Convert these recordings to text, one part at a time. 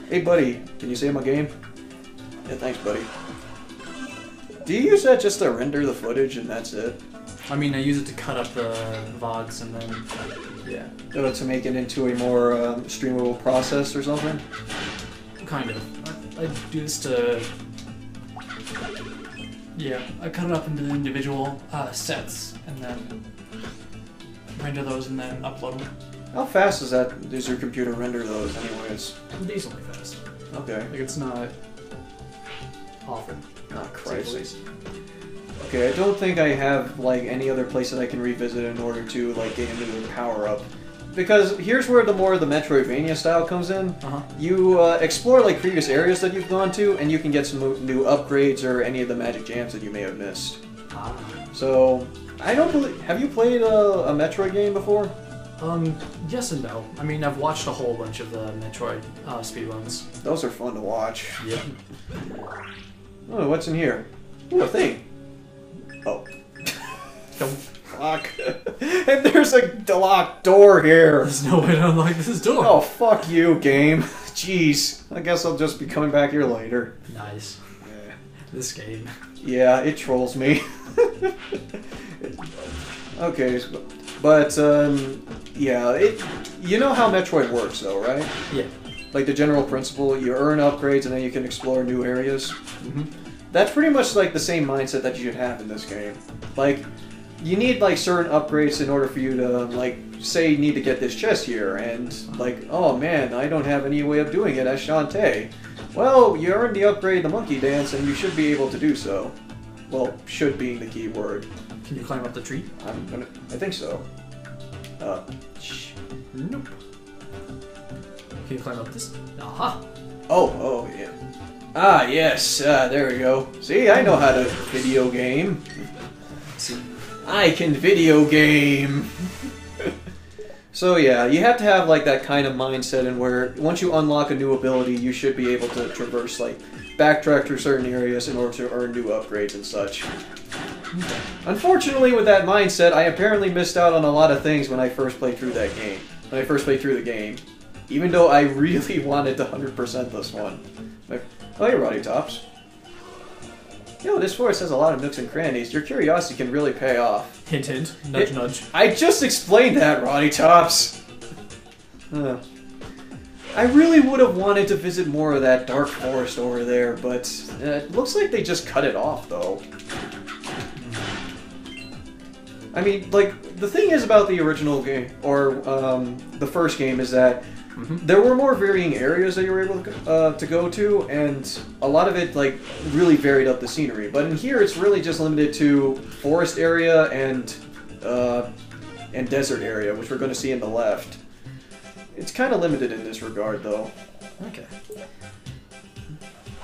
Hey buddy, can you save my game? Yeah, thanks buddy. Do you use that just to render the footage and that's it? I mean, I use it to cut up the VODs and then, yeah. Oh, to make it into a more streamable process or something? Kind of. I do this to... Yeah, I cut it up into the individual sets and then render those and then upload them. How fast does your computer render those anyways? Decently fast. Okay. Like, it's not often. Oh, Christ. Okay, I don't think I have, like, any other place that I can revisit in order to, like, get a new power-up. Because here's where the more the Metroidvania style comes in. You explore, like, previous areas that you've gone to, and you can get some new upgrades or any of the magic jams that you may have missed. So, I don't believe... Have you played a Metroid game before? Yes and no. I mean, I've watched a whole bunch of the Metroid speedruns. Those are fun to watch. Yeah. Oh, what's in here? Ooh, a thing. Oh. Don't. Fuck. And there's a locked door here. There's no way to unlock this door. Oh, fuck you, game. Jeez. I guess I'll just be coming back here later. Nice. Yeah. This game. Yeah, it trolls me. Okay, but, yeah, you know how Metroid works, though, right? Yeah. Like, the general principle, you earn upgrades and then you can explore new areas. Mm-hmm. That's pretty much, like, the same mindset that you should have in this game. Like, you need, like, certain upgrades in order for you to, like, say you need to get this chest here, and, like, oh man, I don't have any way of doing it as Shantae. Well, you earned the upgrade, the monkey dance, and you should be able to do so. Well, should being the key word. Can you climb up the tree? I think so. Nope. Can you climb up this? Aha! Oh, yeah. Ah, yes, there we go. See, I know how to video game. See. I can video game! So yeah, you have to have like that kind of mindset in where once you unlock a new ability, you should be able to traverse, like, backtrack through certain areas in order to earn new upgrades and such. Okay. Unfortunately, with that mindset, I apparently missed out on a lot of things when I first played through that game. When I first played through the game. Even though I really wanted to 100% this one. Like, oh, hey, Roddy Tops. Yo, this forest has a lot of nooks and crannies. Your curiosity can really pay off. Hint, hint. Nudge, nudge. I just explained that, Roddy Tops! I really would have wanted to visit more of that dark forest over there, but it looks like they just cut it off, though. I mean, like, the thing is about the original game, or the first game, is that there were more varying areas that you were able to go to, and a lot of it, like, really varied up the scenery. But in here, it's really just limited to forest area and desert area, which we're going to see in the left. It's kind of limited in this regard, though. Okay.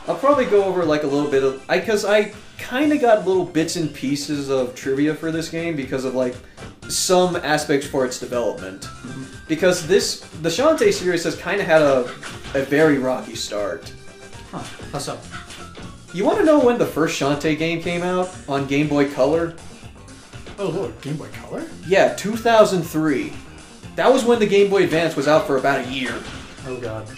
I'll probably go over, like, a little bit of... Because I kind of got little bits and pieces of trivia for this game because of, like, some aspects for its development. Because the Shantae series has kind of had a very rocky start. Huh. How so? You want to know when the first Shantae game came out on Game Boy Color? Oh lord, Game Boy Color? Yeah, 2003. That was when the Game Boy Advance was out for about a year. Oh god.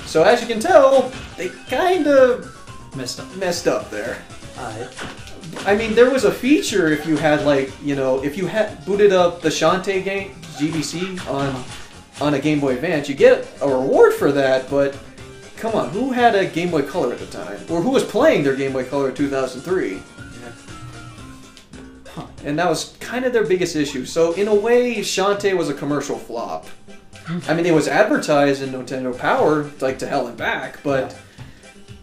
So as you can tell, they kind of messed up there. Alright. I mean, there was a feature if you had, like, you know, if you had booted up the Shantae game, GBC, on a Game Boy Advance, you get a reward for that, but come on, who had a Game Boy Color at the time? Or who was playing their Game Boy Color in 2003? Yeah. Huh. And that was kind of their biggest issue. So, in a way, Shantae was a commercial flop. I mean, it was advertised in Nintendo Power, like, to hell and back, but... Yeah.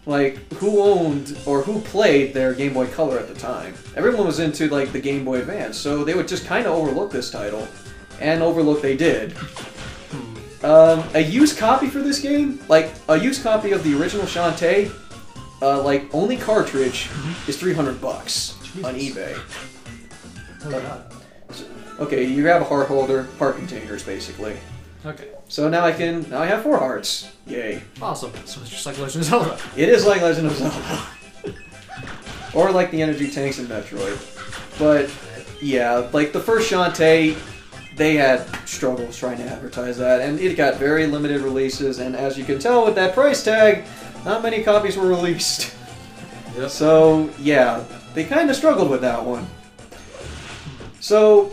Like, who owned or who played their Game Boy Color at the time? Everyone was into, like, the Game Boy Advance, so they would just kind of overlook this title. And overlook they did. A used copy for this game, like, a used copy of the original Shantae, like, only cartridge, is $300 on eBay. Oh god. Okay, you grab a heart holder, heart containers, basically. Okay. So now I have 4 hearts. Yay. Awesome. So it's just like Legend of Zelda. It is like Legend of Zelda. Or like the energy tanks in Metroid. But, yeah, like the first Shantae, they had struggles trying to advertise that, and it got very limited releases, and as you can tell with that price tag, not many copies were released. Yep. So, yeah, they kind of struggled with that one. So,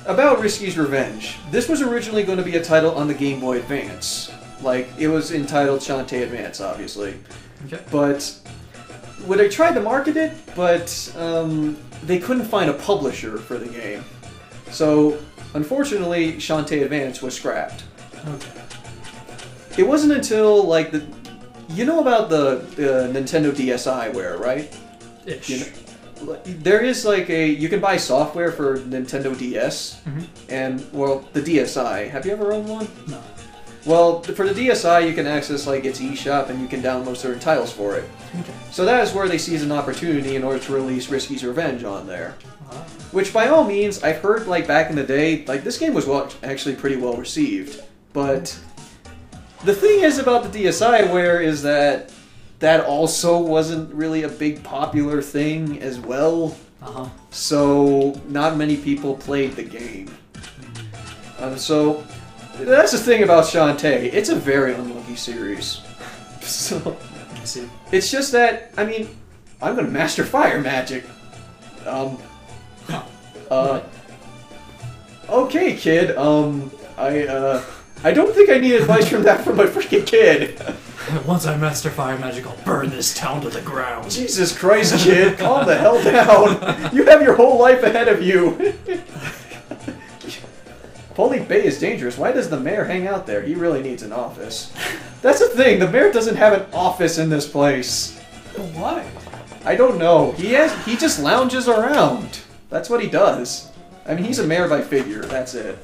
about Risky's Revenge. This was originally going to be a title on the Game Boy Advance. Like, it was entitled Shantae Advance, obviously. Okay. But, well, they tried to market it, but they couldn't find a publisher for the game. So, unfortunately, Shantae Advance was scrapped. Okay. It wasn't until, like, the... You know about the Nintendo DSiWare, right? Ish. You know, there is, like, a... You can buy software for Nintendo DS, and, well, the DSi. Have you ever owned one? No. Well, for the DSi, you can access, like, its eShop, and you can download certain titles for it. Okay. So that is where they seized an opportunity in order to release Risky's Revenge on there. Wow. Which, by all means, I've heard, like, back in the day, like, this game was actually pretty well received. But the thing is about the DSiWare is that that also wasn't really a big popular thing as well. Uh-huh. So not many people played the game. So that's the thing about Shantae. It's a very unlucky series. So I see. it's just that, I mean, I'm gonna master fire magic. Okay, kid. I don't think I need advice from that from my freaking kid. Once I master fire magic, I'll burn this town to the ground. Jesus Christ, kid, calm the hell down. You have your whole life ahead of you. Pony Bay is dangerous. Why does the mayor hang out there? He really needs an office. That's the thing. The mayor doesn't have an office in this place. Why? I don't know. He just lounges around. That's what he does. I mean, he's a mayor by figure. That's it.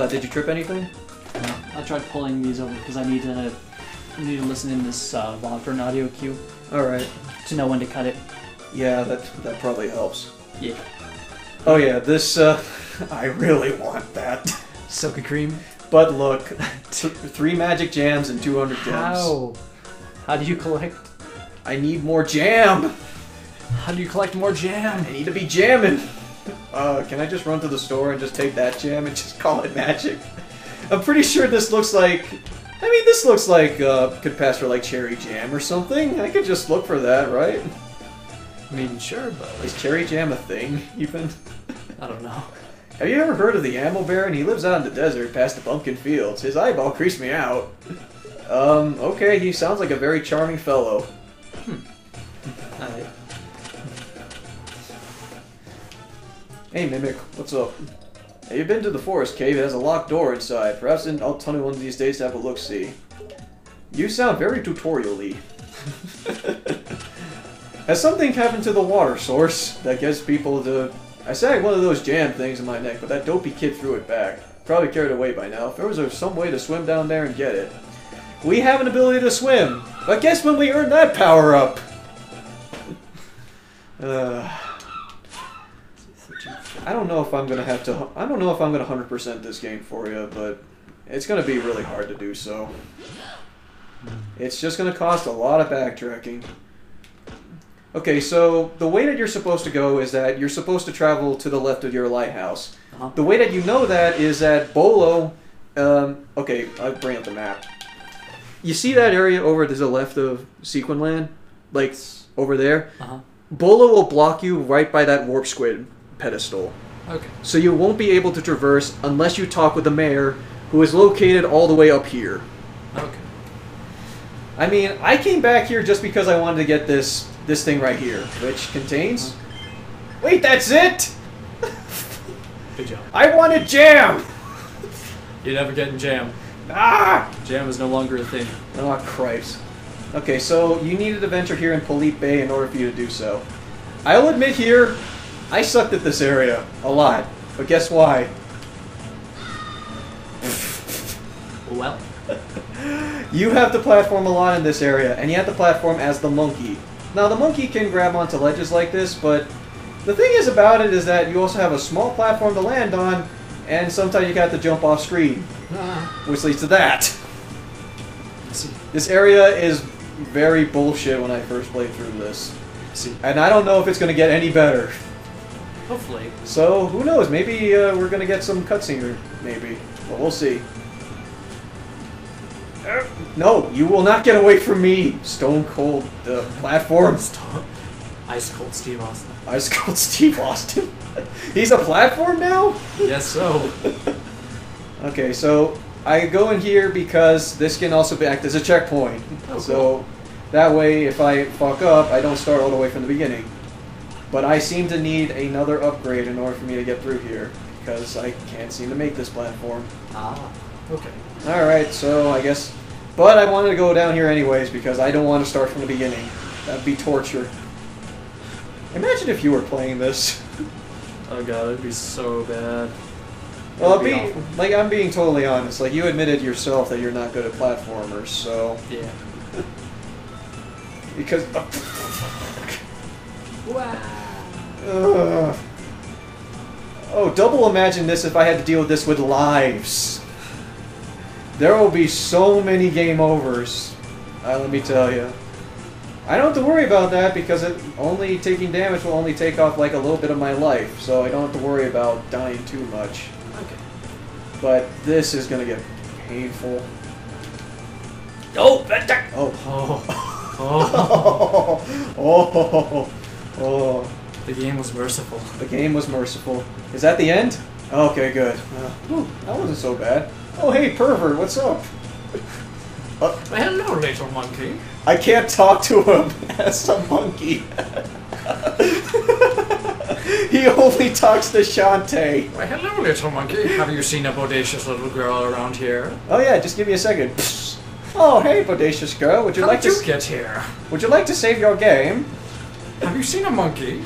Did you trip anything? No, I tried pulling these over because I need to listen in this log for an audio cue All right. to know when to cut it. Yeah, that probably helps. Yeah. Oh yeah, this I really want that. Silky cream. But look, 3 magic jams and 200 gems. How? How do you collect? I need more jam. How do you collect more jam? I need to be jamming. Can I just run to the store and just take that jam and just call it magic? I'm pretty sure this looks like... I mean, this looks like, could pass for, like, cherry jam or something. I could just look for that, right? I mean, sure, but Is cherry jam a thing, even? I don't know. Have you ever heard of the Ammo Baron? He lives out in the desert past the pumpkin fields. His eyeball creeps me out. Okay, he sounds like a very charming fellow. Alright. Hey, Mimic, what's up? Have you been to the forest cave? It has a locked door inside. Perhaps I'll tell you one of these days to have a look-see. You sound very tutorial-y. Has something happened to the water source that gets people to... I sagged one of those jam things in my neck, but that dopey kid threw it back. Probably carried away by now. If there was some way to swim down there and get it. We have an ability to swim, but guess when we earn that power-up? I don't know if I'm gonna have to... I don't know if I'm gonna 100% this game for you, but it's gonna be really hard to do so. It's just gonna cost a lot of backtracking. Okay, so the way that you're supposed to go is that you're supposed to travel to the left of your lighthouse. The way that you know that is that Bolo... okay, I'll bring up the map. You see that area over to the left of Sequinland? Like, over there? Bolo will block you right by that warp squid pedestal. Okay. So you won't be able to traverse unless you talk with the mayor, who is located all the way up here. Okay. I mean, I came back here just because I wanted to get this thing right here, which contains... Wait, that's it?! Good job. I wanted jam! You're never getting jam. Ah! Jam is no longer a thing. Oh, Christ. Okay, so you needed to venture here in Polite Bay in order for you to do so. I'll admit here, I sucked at this area a lot, but guess why? Well. You have to platform a lot in this area, and you have to platform as the monkey. Now, the monkey can grab onto ledges like this, but the thing is about it is that you also have a small platform to land on, and sometimes you have to jump off screen, which leads to that. This area is very bullshit when I first played through this. And I don't know if it's going to get any better. Hopefully. So, who knows? Maybe we're gonna get some cutscene, maybe. But we'll see. No, you will not get away from me, Stone Cold platform. Ice Cold Steve Austin. Ice Cold Steve Austin? He's a platform now? Yes, so. Okay, so I go in here because this can also act as a checkpoint. Oh, so cool. that way, if I fuck up, I don't start all the way from the beginning. But I seem to need another upgrade in order for me to get through here, because I can't seem to make this platform. Ah, okay. Alright, so I guess... But I wanted to go down here anyways, because I don't want to start from the beginning. That'd be torture. Imagine if you were playing this. Oh god, it'd be so bad. Well, It'd be I'm being totally honest. Like, you admitted yourself that you're not good at platformers, so... Yeah. Because... Wow. Oh, double imagine this if I had to deal with this with lives. There will be so many game overs. Let me tell you. I don't have to worry about that because only taking damage will only take off like a little bit of my life, so I don't have to worry about dying too much. Okay. But this is gonna get painful. Oh! Oh. Oh. Oh. Oh. The game was merciful. The game was merciful. Is that the end? Okay, good. That wasn't so bad. Oh, hey, pervert, what's up? Well, hello, little monkey. I can't talk to him as a monkey. He only talks to Shantae. Well, hello, little monkey. Have you seen a bodacious little girl around here? Oh yeah, just give me a second. Oh, hey, bodacious girl. Would you How like did to you get here? Would you like to save your game? Have you seen a monkey?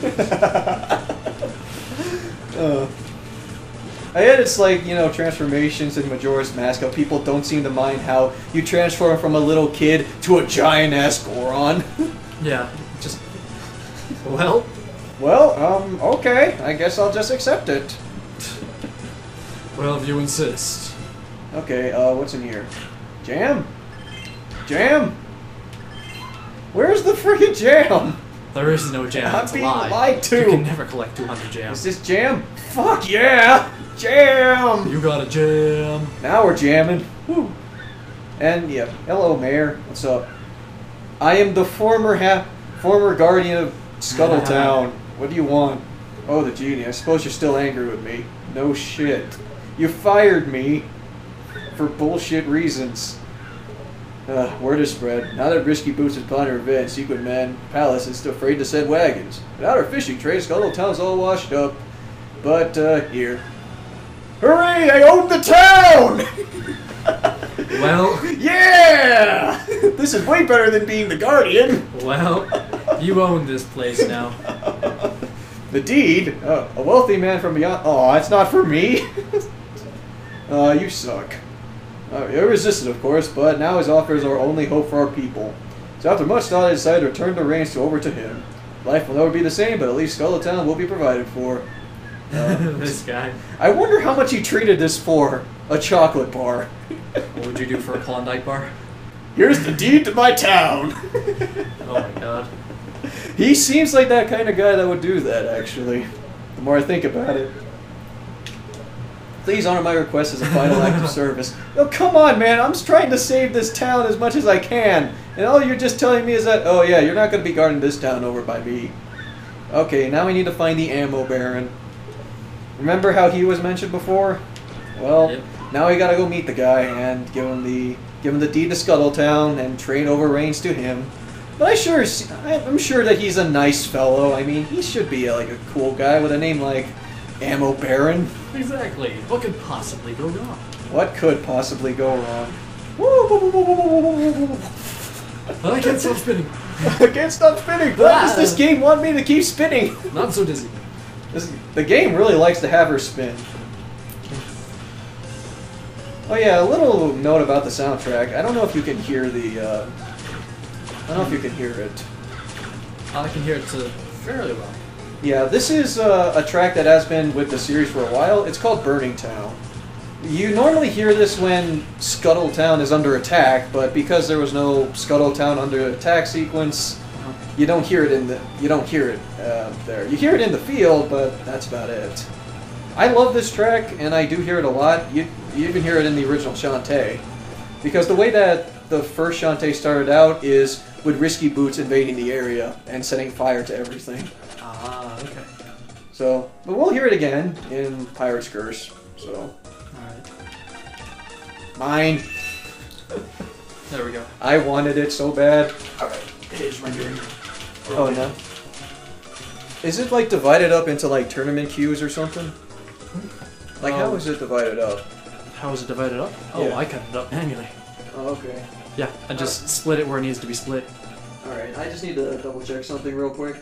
I had it's like, you know, transformations in Majora's Mask, how people don't seem to mind how you transform from a little kid to a giant-ass Goron. Yeah, just... Well... Well, okay. I guess I'll just accept it. Well, if you insist. Okay, what's in here? Jam? Jam? Where's the freaking jam? There is no jam, I'm it's a being lie. lied to. You can never collect 200 jams. Is this jam? Fuck yeah! Jam! You got a jam! Now we're jamming. Woo. And, yeah, hello, Mayor. What's up? I am the former guardian of Scuttletown. What do you want? Oh, the genie. I suppose you're still angry with me. No shit. You fired me for bullshit reasons. Word is spread. Now that Risky Boots is planning revenge, Secret Man Palace is still afraid to send wagons. Without our fishing trade, Scuttletown's all washed up. But, here. Hooray! I own the town! Well... Yeah! This is way better than being the guardian! Well, you own this place now. The deed? A wealthy man from beyond... Oh, it's not for me! You suck. Irresistant, of course, but now his offers are only hope for our people. So after much thought, I decided to return the reins over to him. Life will never be the same, but at least Scuttletown will be provided for. This guy. I wonder how much he traded this for. A chocolate bar. What would you do for a Klondike bar? Here's the deed to my town! Oh my god. He seems like that kind of guy that would do that, actually. The more I think about it. Please honor my request as a final act of service. Oh, come on, man. I'm just trying to save this town as much as I can. And all you're just telling me is that, oh yeah, you're not going to be guarding this town over by me. Okay, now we need to find the Ammo Baron. Remember how he was mentioned before? Well, yep. Now we gotta go meet the guy and give him the deed to Scuttletown and trade over reins to him. But I'm sure that he's a nice fellow. I mean, he should be like a cool guy with a name like Ammo Baron. Exactly. What could possibly go wrong? What could possibly go wrong? I can't stop spinning. I can't stop spinning. Why does this game want me to keep spinning? Not so dizzy. The game really likes to have her spin. Oh yeah, a little note about the soundtrack. I don't know if you can hear the. I don't know if you can hear it. I can hear it fairly well. Yeah, this is a track that has been with the series for a while. It's called Burning Town. You normally hear this when Scuttletown is under attack, but because there was no Scuttletown under attack sequence, You don't hear it in the. You don't hear it there. You hear it in the field, but that's about it. I love this track, and I do hear it a lot. You even hear it in the original Shantae, because the way that the first Shantae started out is with Risky Boots invading the area and setting fire to everything. Ah, okay. So, but we'll hear it again in Pirate's Curse. So, Alright. mine. There we go. I wanted it so bad. Alright. It is rendering. Oh no. Is it like divided up into like tournament queues or something? Like how is it divided up? How is it divided up? Oh, Yeah. I cut it up manually. Oh, okay. Yeah, I just split it where it needs to be split. Alright, I just need to double check something real quick.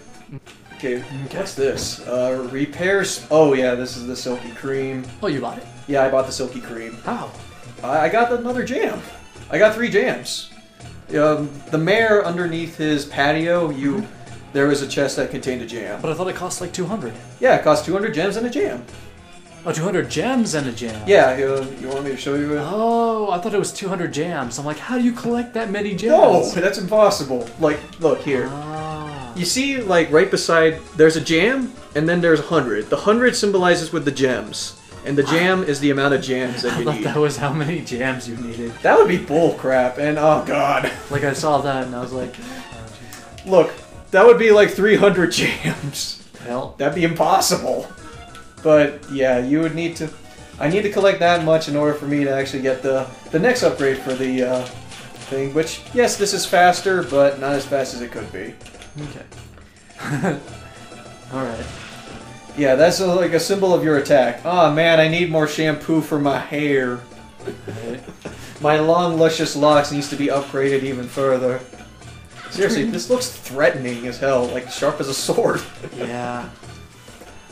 Okay, Okay. what's this? Repairs. Oh yeah, this is the Silky Cream. Oh, you bought it? Yeah, I bought the Silky Cream. How? I got another jam. I got 3 jams. The mayor underneath his patio, there was a chest that contained a jam. But I thought it cost like 200. Yeah, it cost 200 gems and a jam. Oh, 200 gems and a jam. Yeah, you want me to show you it? Oh, I thought it was 200 jams. I'm like, how do you collect that many No, gems? that's impossible. Like, look here. Ah. You see, like, right beside, there's a jam, and then there's 100. The 100 symbolizes with the gems, and the jam is the amount of jams that I you thought need. that was how many jams you needed. That would be bull crap, and oh god. Like, I saw that and I was like, oh, Look, that would be like 300 jams. jeez. Well, That'd be impossible. But yeah, you would need to. I need to collect that much in order for me to actually get the next upgrade for the thing. Which, yes, this is faster, but not as fast as it could be. okay. Alright. Yeah, that's like a symbol of your attack. Oh man, I need more shampoo for my hair. My long, luscious locks needs to be upgraded even further. Seriously, this looks threatening as hell, like sharp as a sword. Yeah.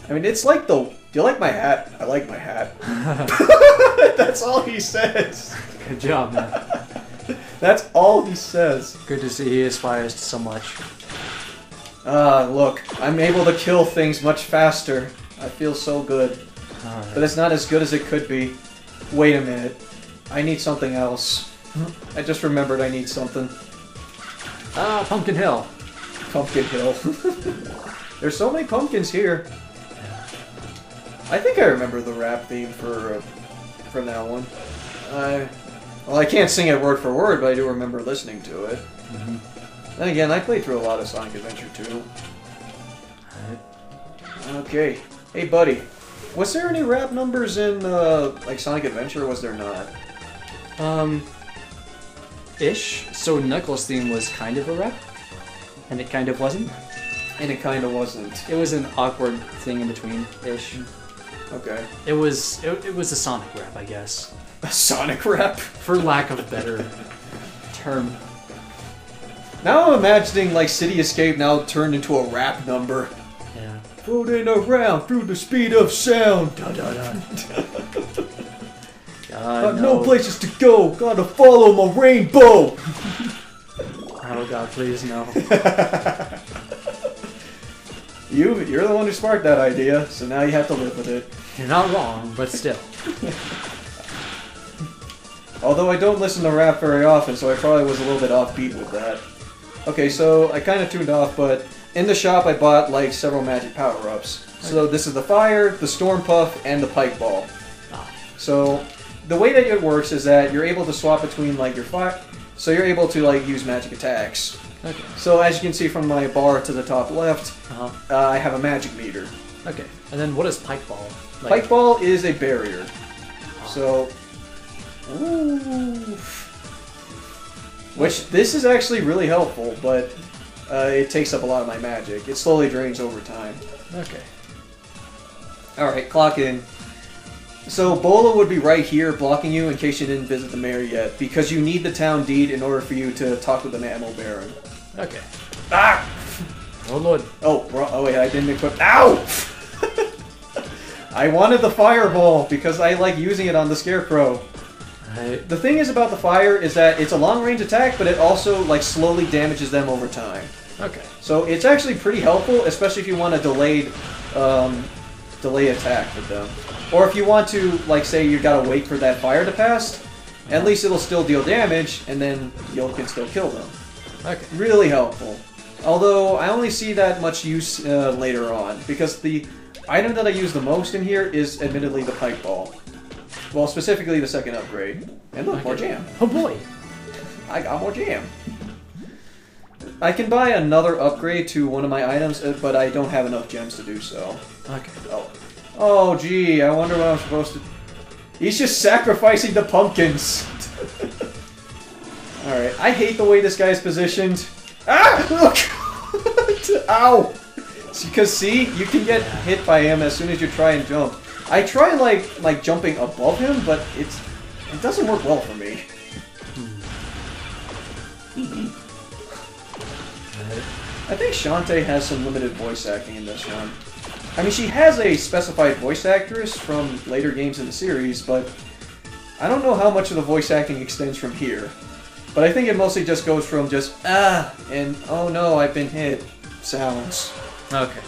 I mean, it's like the... Do you like my hat? I like my hat. That's all he says. Good job, man. That's all he says. Good to see he aspires to so much. Look, I'm able to kill things much faster. I feel so good. Alright. But it's not as good as it could be. Wait a minute. I need something else. I just remembered I need something. Ah, Pumpkin Hill. Pumpkin Hill. There's so many pumpkins here. I think I remember the rap theme from that one. Well, I can't sing it word for word, but I do remember listening to it. Then again, I played through a lot of Sonic Adventure 2. Okay. Hey, buddy. Was there any rap numbers in, like, Sonic Adventure, or was there not? Ish. So Knuckles' theme was kind of a rap, and it kind of wasn't. And it kind of wasn't. It was an awkward thing in between, ish. Okay. It was a Sonic rap, I guess. A Sonic rap? For lack of a better term. Now I'm imagining, like, City Escape now turned into a rap number. Yeah. Floating around through the speed of sound. Da da da. God, No places to go. Gotta follow my rainbow. Oh god, please no. You're the one who sparked that idea, so now you have to live with it. You're not wrong, but still. Although I don't listen to rap very often, so I probably was a little bit offbeat with that. Okay, so I kind of tuned off, but in the shop I bought like several magic power-ups. So this is the fire, the storm puff, and the pike ball. So the way that it works is that you're able to swap between like your fire, so you're able to like use magic attacks. Okay. So as you can see from my bar to the top left, I have a magic meter. Okay. And then what is Pike Ball? Like, Pike ball is a barrier. So, ooh. Which this is actually really helpful, but it takes up a lot of my magic. It slowly drains over time. Okay. Alright, clock in. So Bola would be right here blocking you in case you didn't visit the mayor yet, because you need the town deed in order for you to talk with the Ammo Baron. Okay. Ah! Oh lord. Oh wait, I didn't equip. Ow! I wanted the fireball because I like using it on the Scarecrow. Right. The thing is about the fire is that it's a long-range attack, but it also like slowly damages them over time. Okay. So it's actually pretty helpful, especially if you want a delayed attack with them. Or if you want to, like, say you gotta wait for that fire to pass, at least it'll still deal damage, and then you can still kill them. Okay. Really helpful. Although, I only see that much use later on, because the item that I use the most in here is admittedly the Pike Ball. Well, specifically the second upgrade. And look, more jam. Oh boy! I got more jam. I can buy another upgrade to one of my items, but I don't have enough gems to do so. Okay. Oh, gee, I wonder what I'm supposed to... He's just sacrificing the pumpkins! Alright, I hate the way this guy's positioned. Ah! Look! Ow! Because, see, you can get hit by him as soon as you try and jump. I try, like jumping above him, but it doesn't work well for me. I think Shantae has some limited voice acting in this one. I mean, she has a specified voice actress from later games in the series, but I don't know how much of the voice acting extends from here. But I think it mostly just goes from just, and oh no, I've been hit sounds. Okay.